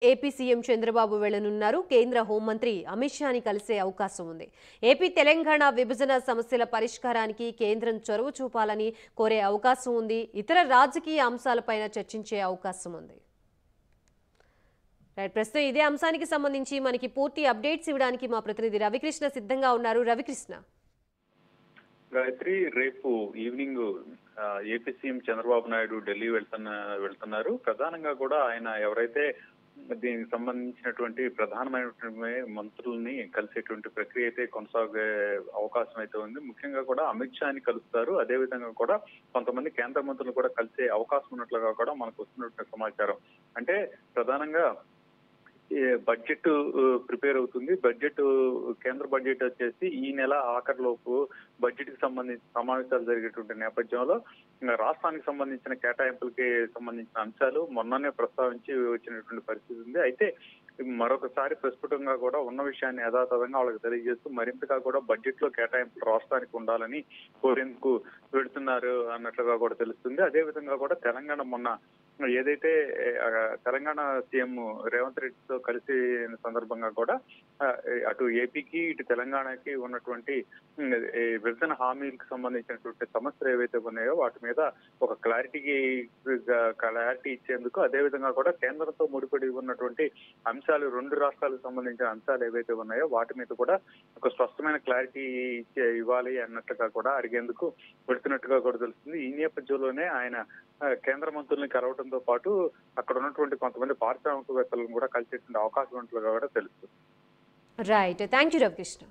AP CM Chandrababu వెళ్లనున్నారు. కేంద్ర హోంమంత్రి అమిత్ షాని కలిసే అవకాశం ఉంది. ఏపీ తెలంగాణ విభజన సమస్యల పరిష్కారానికి కేంద్రం చొరవ చూపాలని కోరే అవకాశం ఉంది. ఇతర రాజకీయ అంశాలపైన చర్చించే అవకాశం ఉంది. ప్రస్తుతం ఇదే అంశానికి సంబంధించి మనకి పూర్తి అప్డేట్స్ ఇవ్వడానికి మా ప్రతినిధి రవికృష్ణ సిద్ధంగా ఉన్నారు. రవికృష్ణ, గాయత్రి, రేపు evening AP CM Chandrababu Naidu Delhi వెళ్తున్నారు. ప్రధానంగా కూడా ఆయన ఎవరైతే దీనికి సంబంధించినటువంటి ప్రధానమైనటువంటి మంత్రుల్ని కలిసేటువంటి ప్రక్రియ అయితే కొనసాగే అవకాశం అయితే ఉంది. ముఖ్యంగా కూడా అమిత్ షాని కలుస్తారు. అదేవిధంగా కూడా కొంతమంది కేంద్ర మంత్రులు కూడా కలిసే అవకాశం ఉన్నట్లుగా కూడా మనకు వస్తున్నటువంటి సమాచారం. అంటే ప్రధానంగా బడ్జెట్ ప్రిపేర్ అవుతుంది. కేంద్ర బడ్జెట్ వచ్చేసి ఈ నెల ఆఖరిలోపు బడ్జెట్ కి సంబంధించిన సమావేశాలు జరిగేటువంటి నేపథ్యంలో రాష్ట్రానికి సంబంధించిన కేటాయింపులకి సంబంధించిన అంశాలు మొన్ననే ప్రస్తావించి వచ్చినటువంటి పరిస్థితి ఉంది. అయితే మరొకసారి ప్రస్ఫుటంగా కూడా ఉన్న విషయాన్ని యథాతథంగా వాళ్ళకి తెలియజేస్తూ మరింతగా కూడా బడ్జెట్ లో కేటాయింపులు రాష్ట్రానికి ఉండాలని కోరేందుకు వెళుతున్నారు అన్నట్లుగా కూడా తెలుస్తుంది. అదేవిధంగా కూడా తెలంగాణ మొన్న ఏదైతే తెలంగాణ సీఎం రేవంత్ రెడ్డితో కలిసి సందర్భంగా కూడా అటు ఏపీకి ఇటు తెలంగాణకి ఉన్నటువంటి విభజన హామీలకు సంబంధించినటువంటి సమస్యలు ఏవైతే ఉన్నాయో వాటి మీద ఒక క్లారిటీ ఇచ్చేందుకు, అదేవిధంగా కూడా కేంద్రంతో ముడిపడి ఉన్నటువంటి అంశాలు, రెండు రాష్ట్రాలకు సంబంధించిన అంశాలు ఏవైతే ఉన్నాయో వాటి మీద కూడా ఒక స్పష్టమైన క్లారిటీ ఇవ్వాలి అన్నట్లుగా కూడా అడిగేందుకు పెడుతున్నట్టుగా కూడా తెలుస్తుంది. ఈ నేపథ్యంలోనే ఆయన కేంద్ర మంత్రుల్ని కలవడంతో పాటు అక్కడ ఉన్నటువంటి కొంతమంది పారిశ్రామికవేత్తలను కూడా కలిసేటువంటి అవకాశం ఉన్నట్లుగా కూడా తెలుస్తుంది. Right, thank you Ravikrishna.